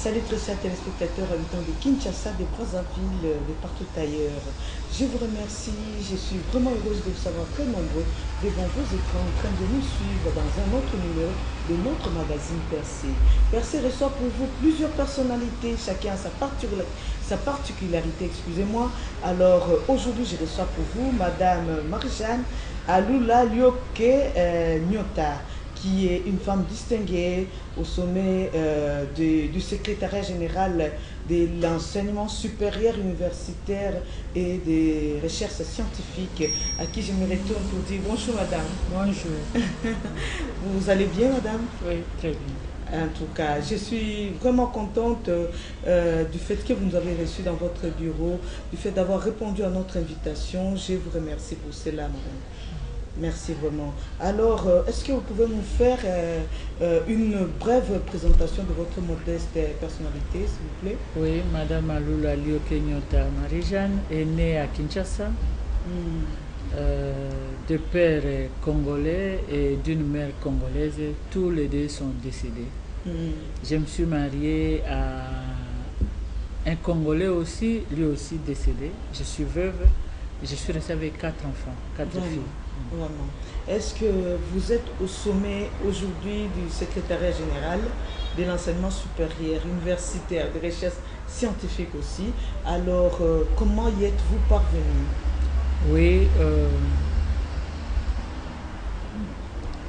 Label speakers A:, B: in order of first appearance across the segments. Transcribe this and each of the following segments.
A: Salut très chers téléspectateurs, habitants de Kinshasa, de Brazzaville, de partout ailleurs. Je vous remercie, je suis vraiment heureuse de vous savoir très nombreux devant vos écrans en train de nous suivre dans un autre numéro de notre magazine Percé. Percé reçoit pour vous plusieurs personnalités, chacun a sa particularité, excusez-moi. Alors aujourd'hui je reçois pour vous Madame Marie-Jeanne Alula Lyoke Nyota, qui est une femme distinguée au sommet du secrétariat général de l'enseignement supérieur universitaire et des recherches scientifiques, à qui je me retourne pour dire bonjour madame.
B: Bonjour.
A: Vous allez bien madame?
B: Oui, très bien.
A: En tout cas, je suis vraiment contente du fait que vous nous avez reçus dans votre bureau, du fait d'avoir répondu à notre invitation. Je vous remercie pour cela madame. Merci vraiment. Alors, est-ce que vous pouvez nous faire une brève présentation de votre modeste personnalité, s'il vous plaît?
B: Oui, Madame Alula Lyoke Nyota Marie-Jeanne est née à Kinshasa, de père congolais et d'une mère congolaise. Tous les deux sont décédés. Je me suis mariée à un Congolais aussi, lui aussi décédé. Je suis veuve et je suis restée avec 4 enfants, 4 filles.
A: Vraiment. Est-ce que vous êtes au sommet aujourd'hui du secrétariat général de l'enseignement supérieur, universitaire, de recherche scientifique aussi? Alors, comment y êtes-vous parvenu?
B: Oui,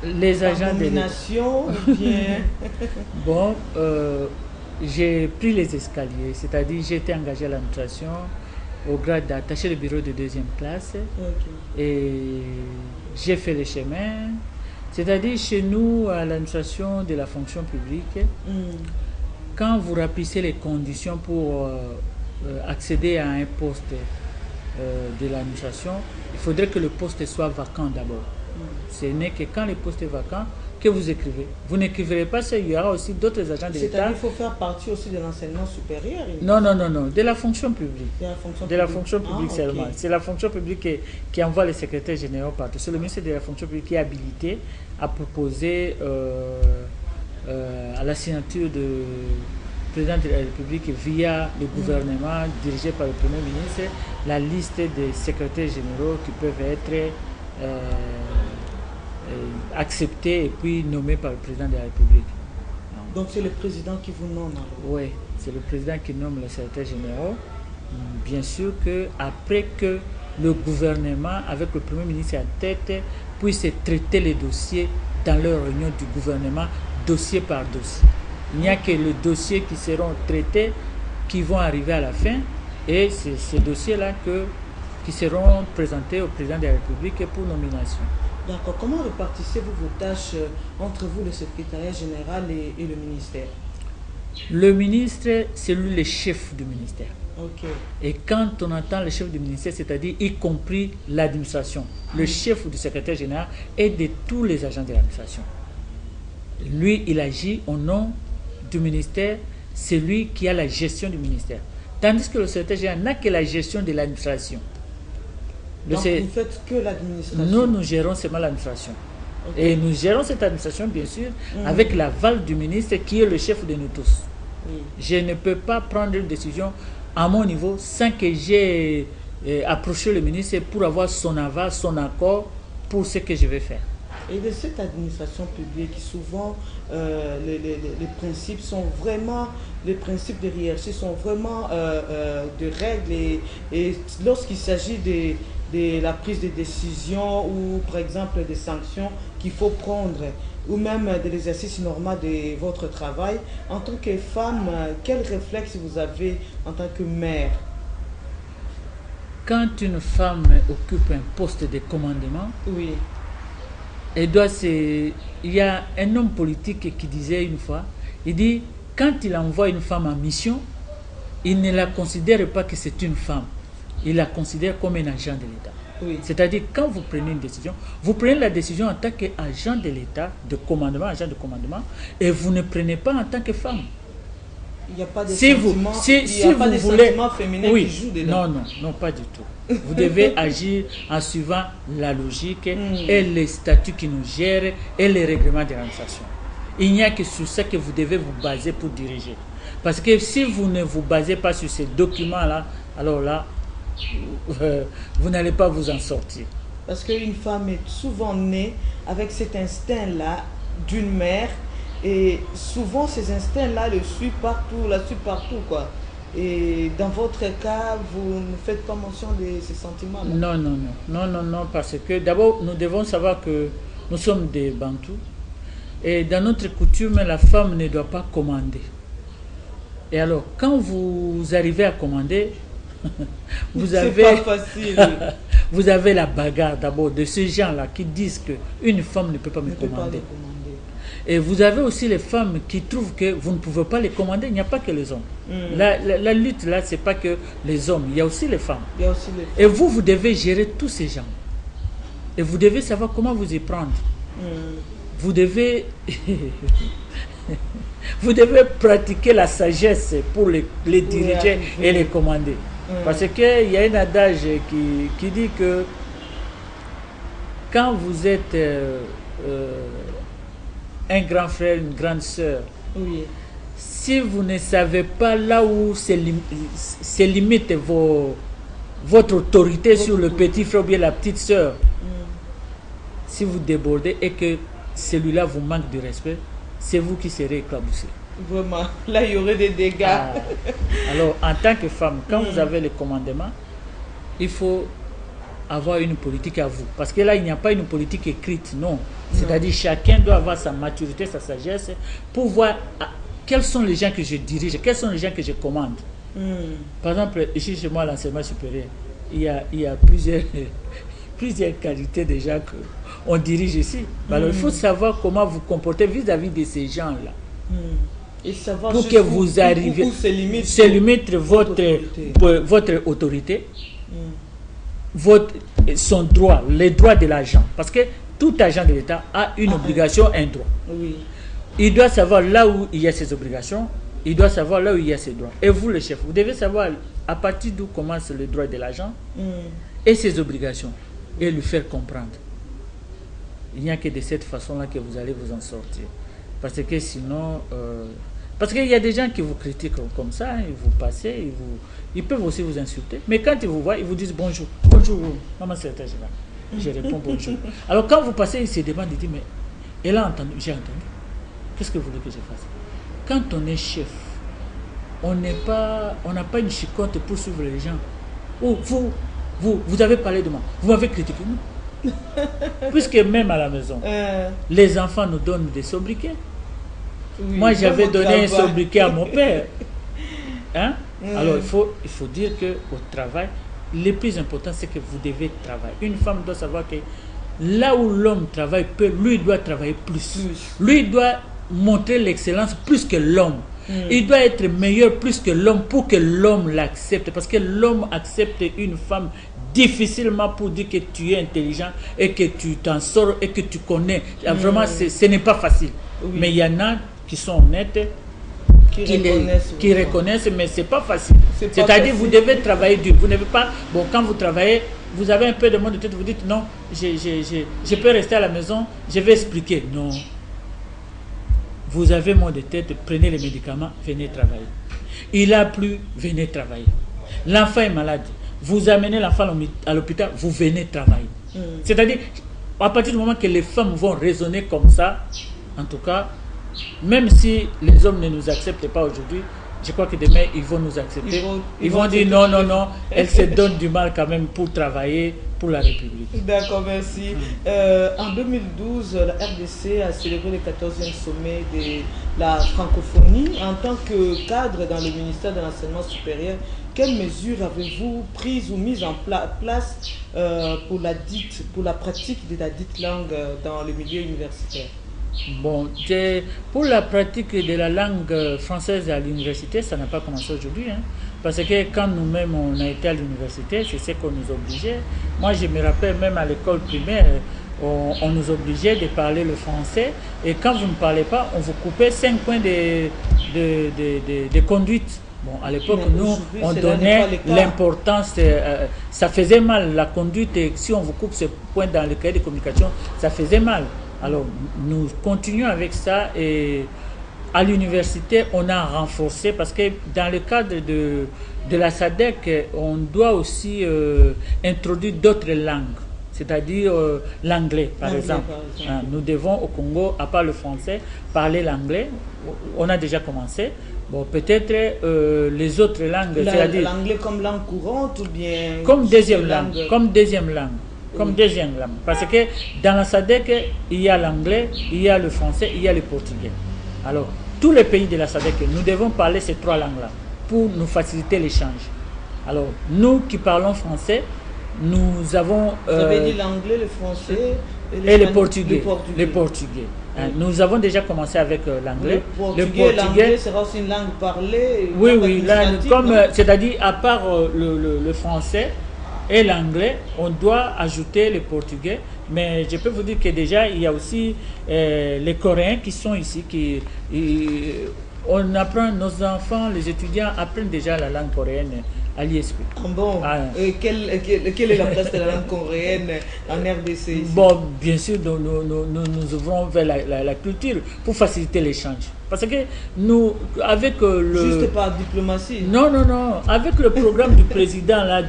B: les agents de
A: nomination ou bien...
B: Bon, j'ai pris les escaliers, c'est-à-dire j'ai été engagé à l'administration au grade d'attaché de bureau de 2e classe. Et j'ai fait le chemin. C'est-à-dire chez nous, à l'administration de la fonction publique, quand vous remplissez les conditions pour accéder à un poste de l'administration, il faudrait que le poste soit vacant d'abord. Ce n'est que quand le poste est vacant que vous écrivez. Vous n'écriverez pas ça, il y aura aussi d'autres agents de l'État.
A: C'est-à-dire qu'il faut faire partie aussi de l'enseignement supérieur?
B: Non, de la fonction publique.
A: De la fonction
B: publique seulement. Okay. C'est la fonction publique qui envoie les secrétaires généraux partout. C'est le ministère de la fonction publique qui est habilité à proposer à la signature du président de la République via le gouvernement dirigé par le Premier ministre la liste des secrétaires généraux qui peuvent être accepté et puis nommé par le président de la République.
A: Donc c'est le président qui vous nomme?
B: Oui, c'est le président qui nomme les secrétaires généraux. Bien sûr qu'après que le gouvernement, avec le Premier ministre en tête, puisse traiter les dossiers dans leur réunion du gouvernement, dossier par dossier. Il n'y a que les dossiers qui seront traités, qui vont arriver à la fin, et c'est ces dossiers-là qui seront présentés au président de la République pour nomination.
A: D'accord. Comment répartissez-vous vos tâches entre vous, le secrétariat général et le ministère?
B: Le ministre, c'est lui le chef du ministère.
A: Okay.
B: Et quand on entend le chef du ministère, c'est-à-dire y compris l'administration, le chef du secrétaire général et de tous les agents de l'administration. Lui, il agit au nom du ministère, c'est lui qui a la gestion du ministère. Tandis que le secrétaire général n'a que la gestion de l'administration.
A: Donc vous ne faites que l'administration?
B: Nous gérons seulement l'administration. Okay. Et nous gérons cette administration, bien sûr, avec l'aval du ministre qui est le chef de nous tous. Je ne peux pas prendre une décision à mon niveau sans que j'ai approché le ministre pour avoir son aval, son accord pour ce que je vais faire.
A: Et de cette administration publique, souvent les principes sont vraiment, les principes de hiérarchie sont vraiment de règles et lorsqu'il s'agit de la prise de décision ou par exemple des sanctions qu'il faut prendre ou même de l'exercice normal de votre travail, en tant que femme, quel réflexe vous avez en tant que mère?
B: Quand une femme occupe un poste de commandement,
A: oui.
B: Il y a un homme politique qui disait une fois, il dit, quand il envoie une femme en mission, il ne la considère pas que c'est une femme, il la considère comme un agent de l'État.
A: Oui.
B: C'est-à-dire, quand vous prenez une décision, vous prenez la décision en tant qu'agent de l'État, agent de commandement, et vous ne prenez pas en tant que femme.
A: Il n'y a pas de
B: sentiments
A: féminins qui jouent dedans.
B: Non, pas du tout. Vous devez agir en suivant la logique et les statuts qui nous gèrent et les règlements de l'administration. il n'y a que sur ça que vous devez vous baser pour diriger. Parce que si vous ne vous basez pas sur ces documents-là, alors là, vous n'allez pas vous en sortir.
A: Parce qu'une femme est souvent née avec cet instinct-là d'une mère, et souvent ces instincts-là la suivent partout, quoi. Et dans votre cas, vous ne faites pas mention de ces sentiments-là?
B: Non, parce que d'abord, nous devons savoir que nous sommes des Bantous, et dans notre coutume, la femme ne doit pas commander. Et alors, quand vous arrivez à commander, vous avez,
A: pas facile.
B: vous avez la bagarre d'abord de ces gens-là qui disent qu'une femme ne peut pas me commander. Et vous avez aussi les femmes qui trouvent que vous ne pouvez pas les commander. Il n'y a pas que les hommes. La lutte là, c'est pas que les hommes, il y a aussi les femmes. Et vous devez gérer tous ces gens. Et vous devez savoir comment vous y prendre. Vous devez vous devez pratiquer la sagesse pour les diriger et les commander. Parce qu'il y a un adage qui dit que quand vous êtes un grand frère, une grande sœur, si vous ne savez pas là où se limite votre autorité sur le petit frère ou bien la petite sœur, si vous débordez et que celui-là vous manque de respect, c'est vous qui serez éclaboussé.
A: Vraiment, là il y aurait des dégâts.
B: Alors, en tant que femme, quand vous avez le commandement, il faut avoir une politique à vous. Parce que là, il n'y a pas une politique écrite, non. C'est-à-dire chacun doit avoir sa maturité, sa sagesse, pour voir quels sont les gens que je dirige, quels sont les gens que je commande. Par exemple, ici chez moi, à l'enseignement supérieur, il y a plusieurs qualités de gens qu'on dirige ici. Alors, il faut savoir comment vous comporter vis-à-vis de ces gens-là.
A: Et savoir
B: pour que vous arriviez, où se limite votre autorité, son droit, les droits de l'agent. Parce que tout agent de l'État a une obligation, un droit. Il doit savoir là où il y a ses obligations, il doit savoir là où il y a ses droits. Et vous, le chef, vous devez savoir à partir d'où commence le droit de l'agent et ses obligations, et lui faire comprendre. Il n'y a que de cette façon-là que vous allez vous en sortir. Parce que sinon, parce qu'il y a des gens qui vous critiquent comme ça, ils vous passent, ils peuvent aussi vous insulter. Mais quand ils vous voient, ils vous disent bonjour. Bonjour, maman c'est là. Je réponds bonjour. Alors quand vous passez, ils se demandent, ils disent, mais elle a entendu, j'ai entendu. Qu'est-ce que vous voulez que je fasse? Quand on est chef, on n'a pas une chicotte pour suivre les gens. Oh, vous avez parlé de moi, vous m'avez critiqué. Non. Puisque même à la maison, les enfants nous donnent des sobriquets. Moi, j'avais donné un sobriquet à mon père. Hein? Alors, il faut dire qu'au travail, le plus important, c'est que vous devez travailler. Une femme doit savoir que là où l'homme travaille peu, lui doit travailler plus. Lui doit montrer l'excellence plus que l'homme. Il doit être meilleur plus que l'homme pour que l'homme l'accepte. Parce que l'homme accepte une femme difficilement pour dire que tu es intelligent et que tu t'en sors et que tu connais. Vraiment, ce n'est pas facile. Mais il y en a qui sont honnêtes, qui reconnaissent, mais ce n'est pas facile. C'est-à-dire vous devez travailler dur. Vous n'avez pas... Bon, quand vous travaillez, vous avez un peu de monde de tête, vous dites non, je peux rester à la maison, je vais expliquer. Non. Vous avez moins de tête, prenez les médicaments, venez travailler. Il a plu, venez travailler. L'enfant est malade, vous amenez l'enfant à l'hôpital, vous venez travailler. C'est-à-dire, à partir du moment que les femmes vont raisonner comme ça, en tout cas, même si les hommes ne nous acceptent pas aujourd'hui, je crois que demain, ils vont nous accepter. Ils vont dire non, elles se donnent du mal quand même pour travailler pour la République.
A: D'accord, merci. En 2012, la RDC a célébré le 14e sommet de la francophonie. En tant que cadre dans le ministère de l'Enseignement supérieur, quelles mesures avez-vous prises ou mises en place pour la pratique de la dite langue dans le milieu universitaire?
B: Bon, pour la pratique de la langue française à l'université, ça n'a pas commencé aujourd'hui. Hein, parce que quand nous-mêmes on a été à l'université, c'est ce qu'on nous obligeait. Moi, je me rappelle même à l'école primaire, on nous obligeait de parler le français. Et quand vous ne parlez pas, on vous coupait 5 points de conduite. Bon, à l'époque, nous, on donnait l'importance, ça faisait mal, la conduite, et si on vous coupe ce point dans le cahier de communication, ça faisait mal. Alors, nous continuons avec ça et à l'université, on a renforcé parce que dans le cadre de la SADC, on doit aussi introduire d'autres langues, c'est-à-dire l'anglais, par exemple. Nous devons au Congo, à part le français, parler l'anglais. On a déjà commencé. Bon, peut-être les autres langues, c'est-à-dire
A: l'anglais comme langue courante ou bien
B: comme deuxième langue, comme deuxième langue. Comme deuxième langue. Parce que dans la SADC, il y a l'anglais, il y a le français, il y a le portugais. Alors, tous les pays de la SADC, nous devons parler ces trois langues-là pour nous faciliter l'échange. Alors, nous qui parlons français, nous avons...
A: Vous avez dit l'anglais, le français
B: et le portugais. Le portugais. Nous avons déjà commencé avec l'anglais.
A: Le portugais sera aussi une langue parlée.
B: Oui, c'est-à-dire à part le français et l'anglais, on doit ajouter le portugais. Mais je peux vous dire que déjà, il y a aussi les Coréens qui sont ici. On apprend, nos enfants, les étudiants apprennent déjà la langue coréenne à l'ISP.
A: Bon, quelle est la place de la langue coréenne en RDC ici?
B: Bon, bien sûr, nous ouvrons vers la culture pour faciliter l'échange. Parce que nous, avec
A: Juste par diplomatie?
B: Non, avec le programme du président là,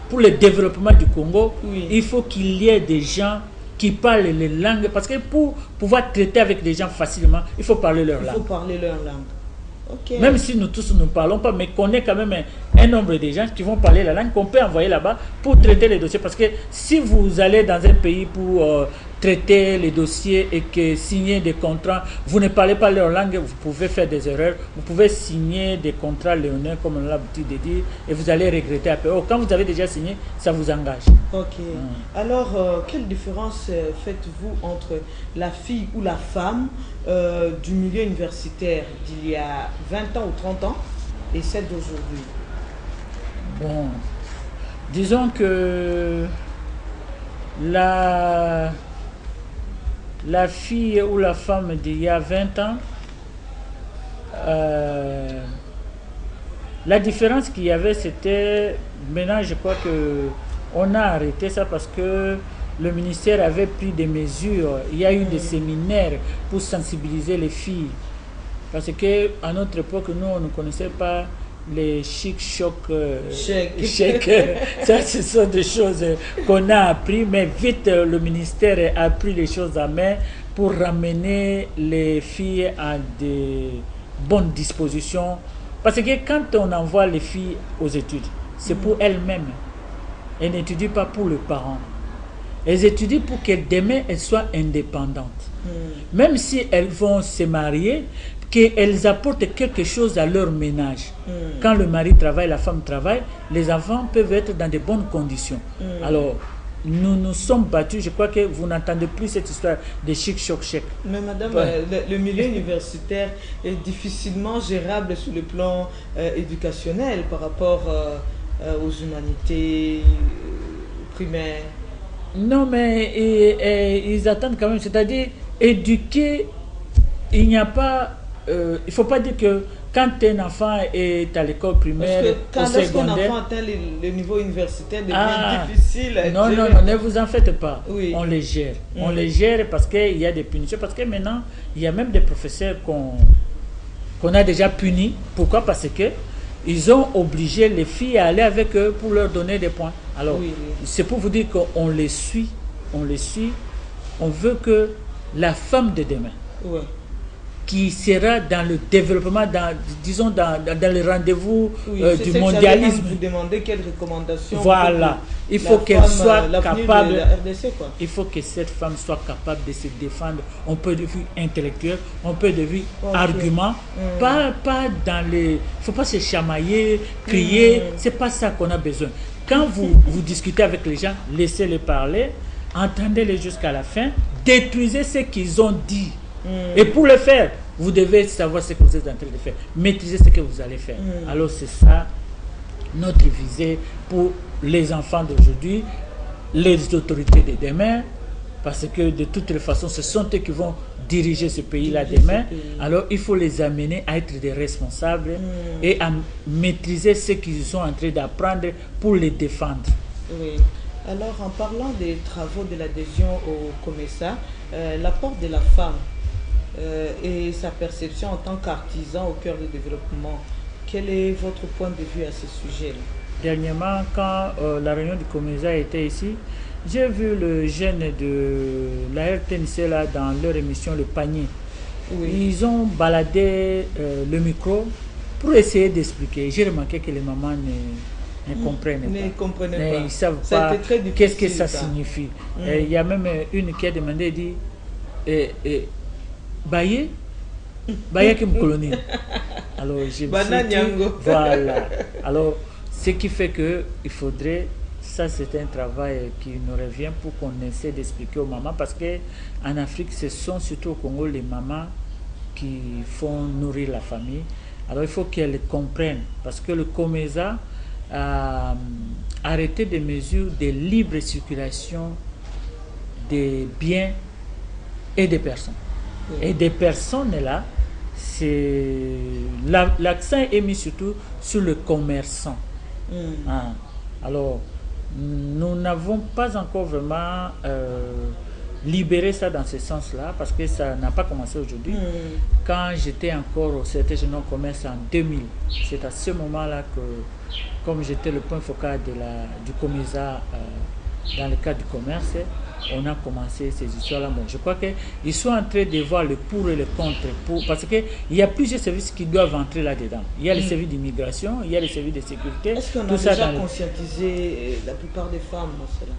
B: pour le développement du Congo, il faut qu'il y ait des gens qui parlent les langues. Parce que pour pouvoir traiter avec des gens facilement, il faut parler leur langue.
A: Il faut parler leur langue. Okay.
B: Même si nous tous ne parlons pas, mais qu'on ait quand même un nombre de gens qui vont parler la langue, qu'on peut envoyer là-bas pour traiter les dossiers. Parce que si vous allez dans un pays pour traiter les dossiers et que signer des contrats, vous ne parlez pas leur langue, vous pouvez faire des erreurs, vous pouvez signer des contrats léonins, comme on a l'habitude de dire, et vous allez regretter après. Quand vous avez déjà signé, ça vous engage.
A: Ok. Alors, quelle différence faites-vous entre la fille ou la femme du milieu universitaire d'il y a 20 ans ou 30 ans et celle d'aujourd'hui?
B: Bon, disons que la fille ou la femme d'il y a 20 ans, la différence qu'il y avait, c'était, maintenant je crois que on a arrêté ça parce que le ministère avait pris des mesures. Il y a eu des séminaires pour sensibiliser les filles. Parce qu'à notre époque, nous, on ne connaissait pas les chic-chocs, chèques. Ça, ce sont des choses qu'on a appris, mais vite, le ministère a pris les choses à main pour ramener les filles à des bonnes dispositions. Parce que quand on envoie les filles aux études, c'est pour elles-mêmes. Elles n'étudient pas pour le parent. Elles étudient pour que demain, elles soient indépendantes. Même si elles vont se marier, qu'elles apportent quelque chose à leur ménage. Quand le mari travaille, la femme travaille, les enfants peuvent être dans de bonnes conditions. Alors, nous nous sommes battus. Je crois que vous n'entendez plus cette histoire de chic-choc-chèque.
A: Mais madame, le milieu universitaire est difficilement gérable sur le plan éducationnel par rapport aux humanités primaires.
B: Non, mais ils attendent quand même, c'est-à-dire éduquer, il n'y a pas... il ne faut pas dire que quand un enfant est à l'école primaire,
A: parce que quand lorsqu'un enfant atteint le niveau universitaire, devient difficile.
B: Non, ne vous en faites pas. Oui. On les gère. On les gère parce qu'il y a des punitions. Parce que maintenant, il y a même des professeurs qu'on a déjà punis. Pourquoi? Parce que ils ont obligé les filles à aller avec eux pour leur donner des points. Alors, c'est pour vous dire qu'on les suit. On les suit. On veut que la femme de demain, qui sera dans le développement, disons dans le rendez-vous du mondialisme.
A: Vous demandez quelles recommandations?
B: Voilà, il faut qu'elle soit capable. Il faut que cette femme soit capable de se défendre. On peut de vue intellectuel, on peut de vue argument, pas dans les. Il ne faut pas se chamailler, crier. C'est pas ça qu'on a besoin. Quand vous discutez avec les gens, laissez-les parler, entendez-les jusqu'à la fin, détruisez ce qu'ils ont dit. Et pour le faire, vous devez savoir ce que vous êtes en train de faire. Maîtriser ce que vous allez faire. Alors c'est ça notre visée pour les enfants d'aujourd'hui, les autorités de demain, parce que de toutes les façons, ce sont eux qui vont diriger ce pays-là demain. Alors il faut les amener à être des responsables et à maîtriser ce qu'ils sont en train d'apprendre pour les défendre.
A: Oui. Alors, en parlant des travaux de l'adhésion au COMESA, l'apport de la femme et sa perception en tant qu'artisan au cœur du développement, quel est votre point de vue à ce sujet-là?
B: Dernièrement, quand la réunion du COMESA était ici, j'ai vu le jeune de la RTNC là, dans leur émission Le Panier. Oui. Ils ont baladé le micro pour essayer d'expliquer. J'ai remarqué que les mamans ne comprennent pas. Ils ne savent pas qu'est-ce que ça signifie. Il y a même une qui a demandé, dit, Baye qui me colonie. Alors, je me suis dit, voilà. Alors, ce qui fait qu'il faudrait, ça c'est un travail qui nous revient pour qu'on essaie d'expliquer aux mamans, parce qu'en Afrique, ce sont surtout au Congo les mamans qui font nourrir la famille. Alors il faut qu'elles comprennent, parce que le COMESA a arrêté des mesures de libre circulation des biens et des personnes. Oui. Et des personnes là, l'accent est mis surtout sur le commerçant. Alors, nous n'avons pas encore vraiment libéré ça dans ce sens-là, parce que ça n'a pas commencé aujourd'hui. Quand j'étais encore au CRT Général Commerce en 2000, c'est à ce moment-là que, comme j'étais le point focal du COMESA dans le cadre du commerce, on a commencé ces histoires-là. Bon, je crois qu'ils sont en train de voir le pour et le contre, parce qu'il y a plusieurs services qui doivent entrer là-dedans. Il y a les services d'immigration, il y a les services de sécurité.
A: Est-ce qu'on a déjà conscientisé la plupart des femmes dans cela?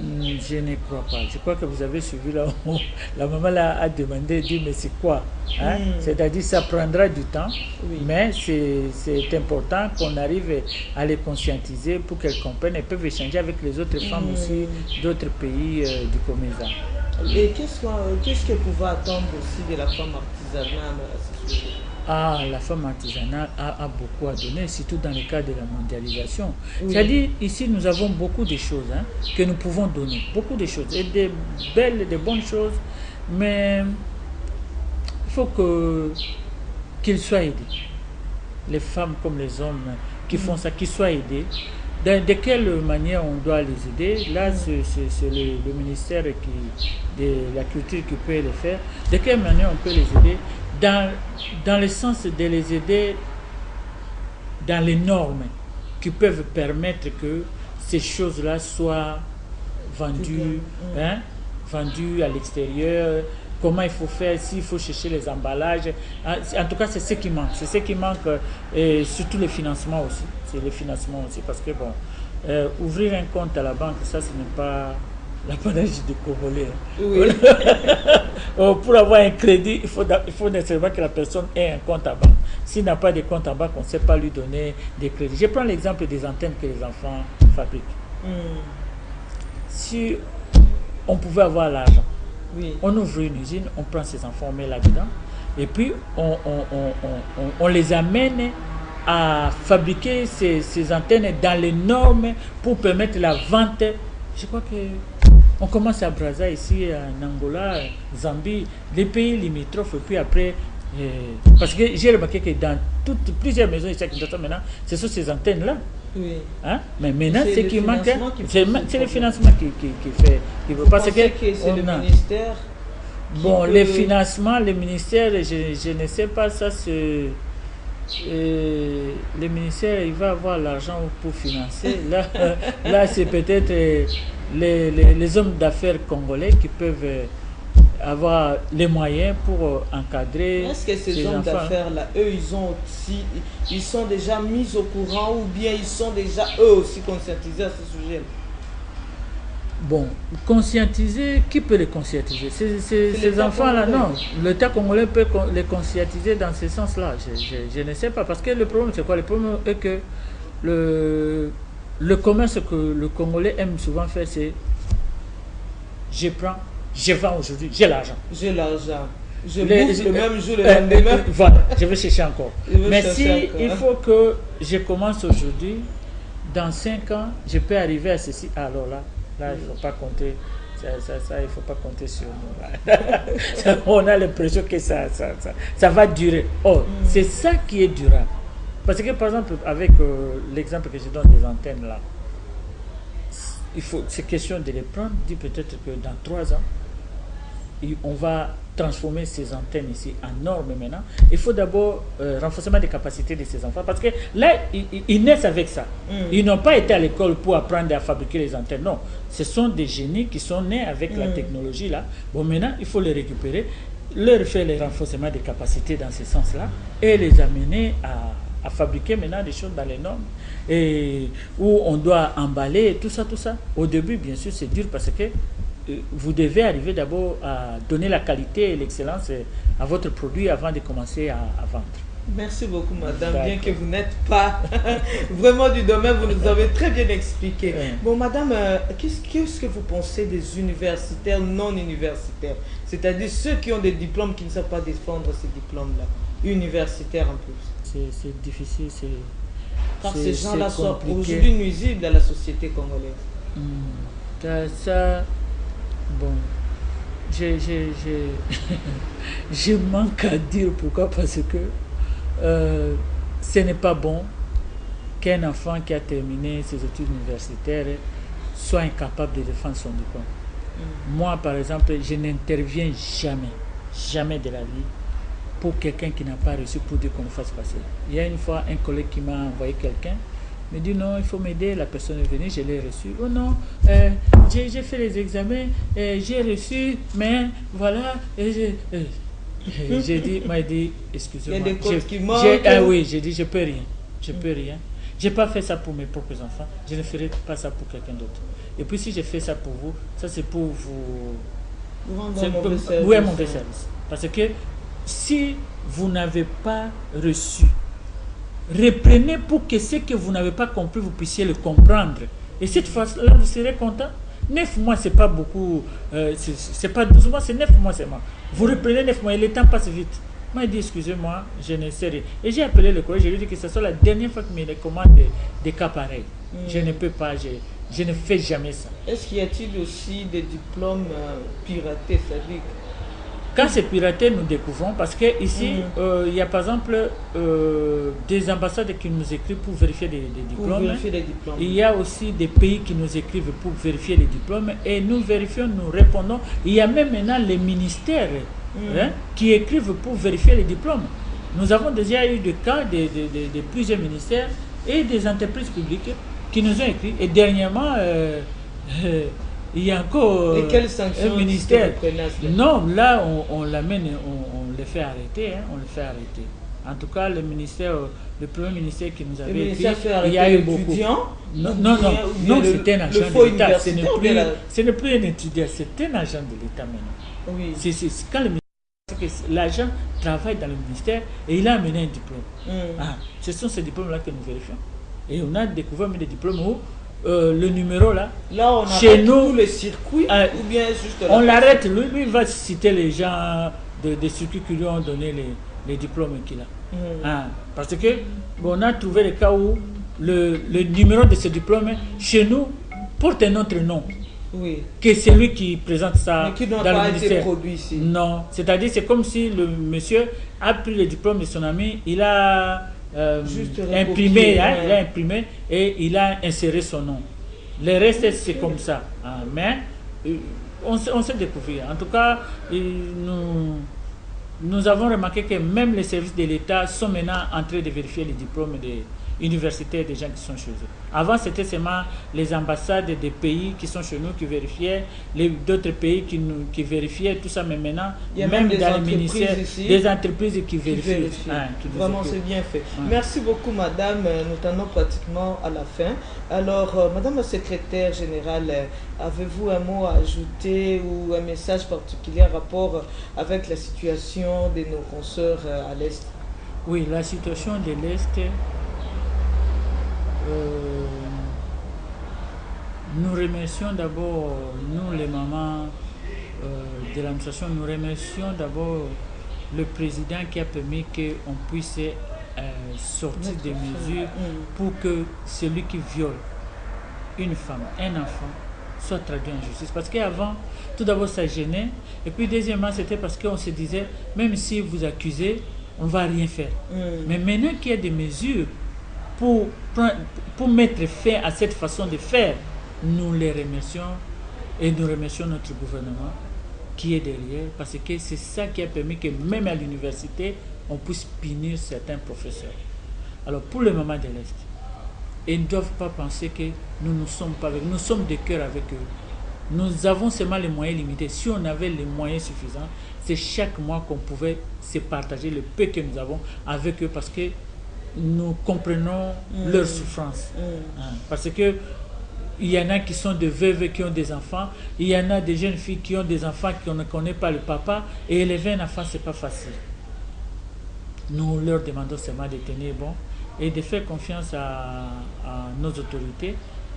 B: Je ne crois pas. Je crois que vous avez suivi là où la maman là a demandé, dit mais c'est quoi, hein? C'est-à-dire ça prendra du temps, mais c'est important qu'on arrive à les conscientiser pour qu'elles comprennent et peuvent échanger avec les autres femmes aussi d'autres pays du COMESA.
A: Et qu'est-ce qu'elle pouvait attendre aussi de la femme artisanale à ce sujet?
B: La femme artisanale a beaucoup à donner, surtout dans le cadre de la mondialisation. C'est-à-dire, ici, nous avons beaucoup de choses que nous pouvons donner, beaucoup de choses, et des belles, des bonnes choses, mais il faut qu'ils soient aidés. Les femmes comme les hommes qui font ça, qu'ils soient aidés. De quelle manière on doit les aider? Là, c'est le ministère de la culture qui peut le faire. De quelle manière on peut les aider? Dans le sens de les aider dans les normes qui peuvent permettre que ces choses-là soient vendues, vendues à l'extérieur. Comment il faut faire, s'il faut chercher les emballages. En tout cas, c'est ce qui manque. C'est ce qui manque, et surtout le financement aussi. C'est le financement aussi, parce que bon, ouvrir un compte à la banque, ça, ce n'est pas l'apanage des Congolais. Oui. Pour avoir un crédit, il faut nécessairement que la personne ait un compte à banque. S'il n'a pas de compte à banque, on ne sait pas lui donner des crédits. Je prends l'exemple des antennes que les enfants fabriquent. Si on pouvait avoir l'argent, on ouvre une usine, on prend ses enfants, on met là-dedans, et puis on les amène à fabriquer ces antennes dans les normes pour permettre la vente. Je crois que on commence à Brazza ici, en Angola, Zambie, les pays limitrophes, et puis après, parce que j'ai remarqué que dans plusieurs maisons ici à Kinshasa maintenant, ce sont ces antennes-là. Oui. Hein? Mais maintenant, ce qui manque, c'est le financement qui fait.
A: Parce que c'est le ministère.
B: Bon, les financements, le ministère, je ne sais pas, ça c'est. Le ministère, il va avoir l'argent pour financer. Là c'est peut-être les hommes d'affaires congolais qui peuvent avoir les moyens pour encadrer.
A: Est-ce que ces hommes d'affaires-là, eux, ils sont déjà mis au courant, ou bien ils sont déjà eux aussi conscientisés à ce sujet?
B: Bon, conscientiser, qui peut les conscientiser? Ces enfants-là, non. L'État congolais peut les conscientiser dans ce sens-là. Je ne sais pas. Parce que le problème, c'est quoi? Le problème est que le commerce que le Congolais aime souvent faire, c'est je prends, je vends aujourd'hui, j'ai l'argent.
A: J'ai l'argent. Je bouffe le même jour, le lendemain.
B: Voilà, je vais chercher encore. Mais si il faut que je commence aujourd'hui, dans 5 ans, je peux arriver à ceci, alors là, il ne faut pas compter. Ça, il ne faut pas compter sur nous. On a l'impression que ça va durer. Oh, c'est ça qui est durable. Parce que, par exemple, avec l'exemple que je donne des antennes là, c'est question de les prendre, dit peut-être que dans 3 ans, on va transformer ces antennes ici en normes maintenant. Il faut d'abord renforcement des capacités de ces enfants parce que là, ils naissent avec ça. Ils n'ont pas été à l'école pour apprendre à fabriquer les antennes. Non, ce sont des génies qui sont nés avec la technologie là. Bon, maintenant, il faut les récupérer, leur faire les renforcements des capacités dans ce sens-là et les amener à fabriquer maintenant des choses dans les normes et où on doit emballer tout ça. Au début, bien sûr, c'est dur parce que vous devez arriver d'abord à donner la qualité et l'excellence à votre produit avant de commencer à vendre.
A: Merci beaucoup, madame. Bien que vous n'êtes pas vraiment du domaine, vous nous avez très bien expliqué. Bon, madame, qu'est-ce que vous pensez des universitaires non universitaires? C'est-à-dire ceux qui ont des diplômes qui ne savent pas défendre ces diplômes-là, universitaires en plus.
B: C'est difficile,
A: car ces gens-là sont aujourd'hui nuisibles à la société congolaise.
B: Ça, bon, je manque à dire pourquoi, parce que ce n'est pas bon qu'un enfant qui a terminé ses études universitaires soit incapable de défendre son diplôme. Moi, par exemple, je n'interviens jamais de la vie pour quelqu'un qui n'a pas reçu pour dire qu'on le fasse passer. Il y a une fois un collègue qui m'a envoyé quelqu'un, me dit non, il faut m'aider, la personne est venue, je l'ai reçu. Oh non, j'ai fait les examens, j'ai reçu, mais voilà. J'ai dit, m'a dit, excusez-moi.
A: Il y a des codes qui manquent.
B: Ah oui, j'ai dit, je peux rien. Je peux rien. Je n'ai pas fait ça pour mes propres enfants, je ne ferai pas ça pour quelqu'un d'autre. Et puis si je fais ça pour vous, ça c'est pour vous rendre un mauvais service. Parce que si vous n'avez pas reçu, reprenez pour que ce que vous n'avez pas compris, vous puissiez le comprendre. Et cette fois-là, vous serez content. 9 mois, c'est pas beaucoup, c'est pas 12 mois, c'est 9 mois seulement. Vous reprenez 9 mois et le temps passe vite. Moi, il dit, excusez-moi, je ne sais rien. Et j'ai appelé le collège, je lui ai dit que ce soit la dernière fois qu'il me recommande des cas pareils. Je ne peux pas, je ne fais jamais ça.
A: Est-ce qu'il y a-t-il aussi des diplômes piratés, c'est-à-dire?
B: Quand c'est piraté, nous découvrons, parce qu'ici, il y a par exemple des ambassades qui nous écrivent pour vérifier des diplômes.
A: Pour vérifier les diplômes.
B: Il y a aussi des pays qui nous écrivent pour vérifier les diplômes et nous vérifions, nous répondons. Il y a même maintenant les ministères qui écrivent pour vérifier les diplômes. Nous avons déjà eu des cas de plusieurs ministères et des entreprises publiques qui nous ont écrit. Et dernièrement, il y a encore
A: un ministère.
B: Non, là, on l'amène, on le fait arrêter. On le fait arrêter. En tout cas, le ministère, le premier ministère qui nous avait écrit, il y a eu beaucoup. Non, c'était un agent de l'État. Ce n'est plus un étudiant, c'est un agent de l'État maintenant.
A: Oui.
B: C'est quand le ministère, l'agent travaille dans le ministère et il a amené un diplôme. Ce sont ces diplômes-là que nous vérifions. Et on a découvert des diplômes où le numéro là,
A: on
B: chez nous,
A: tout le circuit ou bien juste
B: on l'arrête, lui va citer les gens des circuits qui lui ont donné les diplômes qu'il a. Parce que on a trouvé le cas où le numéro de ce diplôme chez nous porte un autre nom.
A: Oui.
B: Que c'est lui qui présente ça.
A: Mais qui n'a
B: dans
A: pas
B: le ministère.
A: été produit ici.
B: Non, c'est-à-dire c'est comme si le monsieur a pris le diplôme de son ami, il a imprimé, il a imprimé et il a inséré son nom. Le reste c'est comme ça. Mais on s'est découvert. En tout cas, nous avons remarqué que même les services de l'État sont maintenant en train de vérifier les diplômes des universitaires des gens qui sont chez eux. Avant, c'était seulement les ambassades des pays qui sont chez nous qui vérifiaient, d'autres pays qui vérifiaient tout ça, mais maintenant,
A: il y a
B: même
A: des
B: dans les ministères,
A: ici,
B: des entreprises qui vérifient.
A: Vraiment, c'est bien fait. Merci beaucoup, madame. Nous tenons pratiquement à la fin. Alors, madame la secrétaire générale, avez-vous un mot à ajouter ou un message particulier en rapport avec la situation de nos consoeurs à l'Est?
B: Oui, la situation de l'Est, nous remercions d'abord, nous les mamans de l'administration, nous remercions d'abord le président qui a permis qu'on puisse sortir des mesures pour que celui qui viole une femme, un enfant, soit traduit en justice. Parce qu'avant, tout d'abord ça gênait, et puis deuxièmement c'était parce qu'on se disait, même si vous accusez, on ne va rien faire. Mais maintenant qu'il y a des mesures pour mettre fin à cette façon de faire, nous les remercions et nous remercions notre gouvernement qui est derrière, parce que c'est ça qui a permis que même à l'université, on puisse punir certains professeurs. Alors pour les mamans de l'Est, ils ne doivent pas penser que nous ne sommes pas avec eux, nous sommes de cœur avec eux. Nous avons seulement les moyens limités. Si on avait les moyens suffisants, c'est chaque mois qu'on pouvait se partager le peu que nous avons avec eux, parce que nous comprenons leur souffrance. Parce que il y en a qui sont des veuves qui ont des enfants, il y en a des jeunes filles qui ont des enfants qui ne connaissent pas le papa, et élever un enfant, ce n'est pas facile. Nous leur demandons seulement de tenir bon et de faire confiance à nos autorités,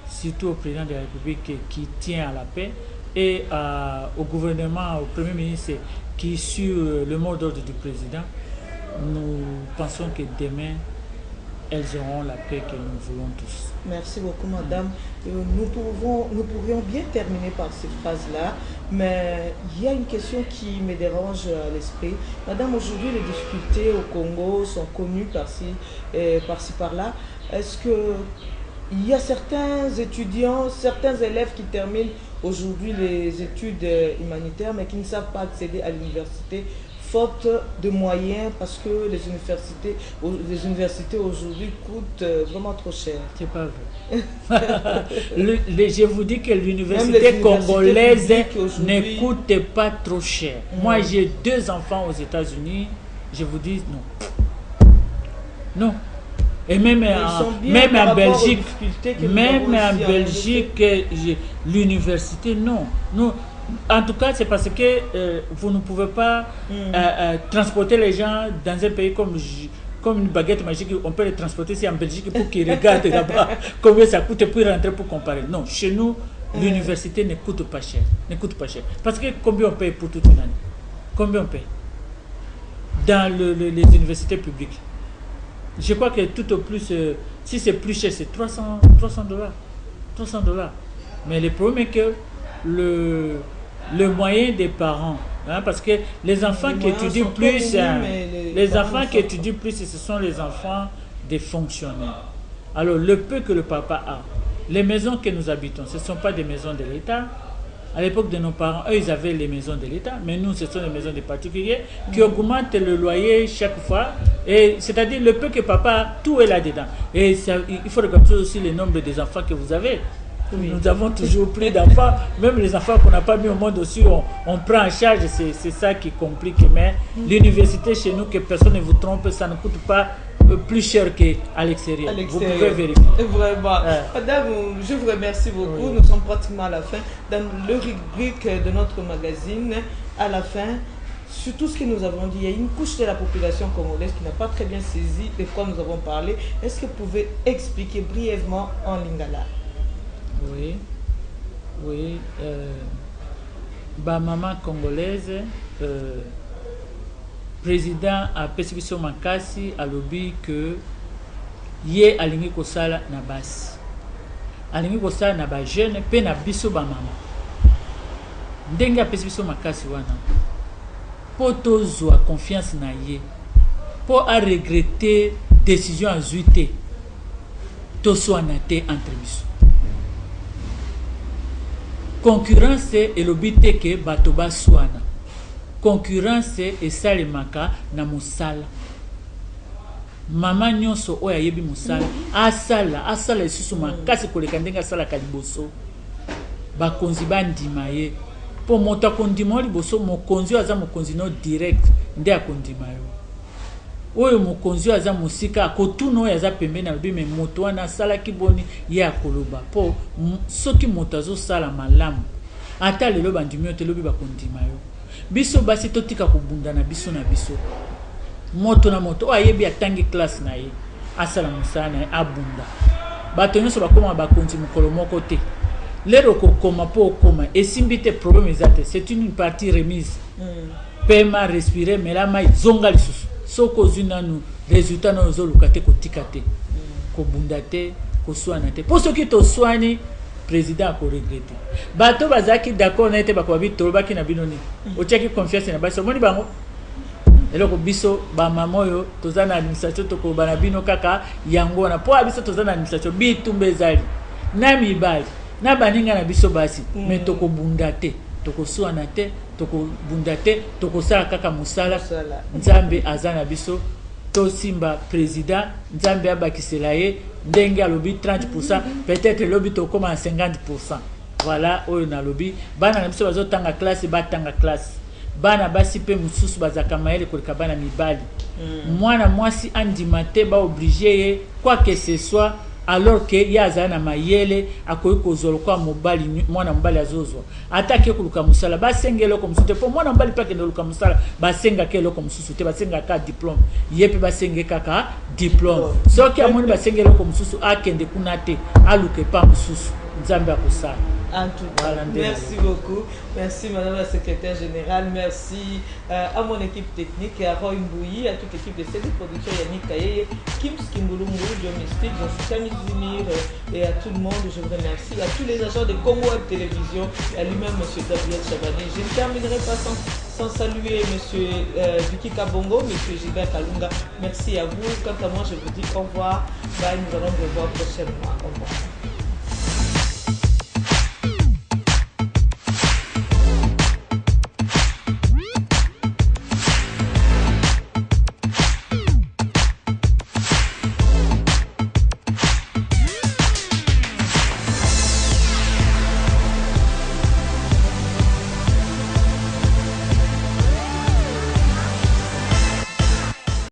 B: surtout au président de la République qui tient à la paix, et au gouvernement, au Premier ministre qui suit le mot d'ordre du président. Nous pensons que demain, elles auront la paix que nous voulons tous.
A: Merci beaucoup, madame. Nous pourrions bien terminer par ces phrases-là, mais il y a une question qui me dérange à l'esprit. Madame, aujourd'hui, les difficultés au Congo sont connues par-ci, par-là. Est-ce qu'il y a certains étudiants, certains élèves qui terminent aujourd'hui les études humanitaires, mais qui ne savent pas accéder à l'université faute de moyens, parce que les universités aujourd'hui coûtent vraiment trop cher?
B: C'est pas vrai. Je vous dis que l'université congolaise ne coûte pas trop cher. Moi, j'ai 2 enfants aux États-Unis. Je vous dis non. Non. Et même en Belgique, l'université, non. En tout cas, c'est parce que vous ne pouvez pas transporter les gens dans un pays comme une baguette magique. On peut les transporter ici en Belgique pour qu'ils regardent là-bas combien ça coûte, puis rentrer pour comparer. Non, chez nous, l'université ne coûte pas cher. Parce que combien on paye pour toute une année? Combien on paye dans les universités publiques? Je crois que tout au plus, si c'est plus cher, c'est $300. $300. Mais le problème est que le moyen des parents, parce que les enfants qui étudient plus, les enfants qui étudient plus, ce sont les enfants des fonctionnaires. Alors le peu que le papa a, les maisons que nous habitons, ce ne sont pas des maisons de l'État. À l'époque de nos parents, eux, ils avaient les maisons de l'État, mais nous, ce sont les maisons des particuliers qui augmentent le loyer chaque fois. Et c'est-à-dire le peu que papa a, tout est là-dedans. Et ça, il faut regarder aussi le nombre des enfants que vous avez. Oui. Nous avons toujours plus d'enfants, même les enfants qu'on n'a pas mis au monde aussi, on prend en charge, c'est ça qui complique. Mais l'université chez nous, que personne ne vous trompe, ça ne coûte pas plus cher qu'à l'extérieur. Vous pouvez vérifier.
A: Vraiment. Madame, je vous remercie beaucoup. Oui. Nous sommes pratiquement à la fin. Dans le rubrique de notre magazine, à la fin, sur tout ce que nous avons dit, il y a une couche de la population congolaise qui n'a pas très bien saisi de quoi nous avons parlé. Est-ce que vous pouvez expliquer brièvement en lingala?
B: Oui. Maman congolaise, président a Pesibiso Makasi a lobby que ye alingi kosala na basi. Alingi kosala na ba jeune pe na biso ba mama. Ndenge a Pesibiso Makasi wana. Po tozwa confiance na ye. Po a regretter décision azuite. To soana te entre biso. Concurrence et lobby que batoba soana. Concurrence et salemaka na musala. Mama nyonso oya yebi musala asala isusu makasi koleka ndenge asala kaliboso. Bakonzi bandima ye. Po moto akondima liboso mokonzi aza mokonzi no direct nde akondima yo. Oyo mokonzi aza musika akotuna oyo aza pembeni na lobi me moto wana asala kiboni ye akoloba. Po soki moto azosala malamu ata lelo bandimi yo te lobi bakondima yo. Biso basi totika kubunda na biso na biso. Moto na moto o ayebi atangi classe na ye asala musala na ye abunda. Bato nyonso bakoma bakonzi mokolo moko te. Lero kokoma po okoma esimbi te problème ezate. C'est une partie remise. Pema respirer melama zonga lisusu. Soko zinanu résultat na zoluka te kotika te. Ko bunda te, ko soana te. Po soki to soani président a regretté. Bato bazaki d'accord na été bakobi tolobaki na binoni. Otiaki confiance na baso moni bango. Eloko biso ba mamoyo tozana administration to ko bana bino kaka yango na po biso tozana administration bitumba ezali. Na mibali na baninga na biso basi mais toko bundate toko soanate toko bundate toko sala kaka musala nzambe azana biso to simba président nzambe abakisela ye ndenge alobi 30% peut-être lobi to koma 50%. Voilà oyo na lobi bana na biso bazotanga classe batanga classe bana basi pe mususu bazaka mayele koleka bana mibali mwana mwasi andimate ba obligé quoi que ce soit alors que yaza na mayele akoyi kozolo kwa mobali mwana mobali azozwa atake kuluka musala basengelo ko mususu te po mwana mobali pa kende kuluka musala basenga ke loko mususu te basenga ka diplôme yepe basenge kaka diplôme soki amoni basengelo ko mususu akende kuna te aluke pa mususu nzambe akosala.
A: En tout cas, merci beaucoup. Merci Madame la Secrétaire Générale. Merci à mon équipe technique, à Roy Mbouyi, à toute l'équipe de CD Production, Yannick Kaye, Kim Skimbulungu, Domestique, Jean-François Mizimir et à tout le monde. Je vous remercie. À tous les agents de Congo Web Télévision et à lui-même, M. Gabriel Chabani. Je ne terminerai pas sans saluer M. Vicky Kabongo, M. Gilbert Kalunga. Merci à vous. Quant à moi, je vous dis au revoir. Bye, nous allons vous revoir prochainement. Au revoir.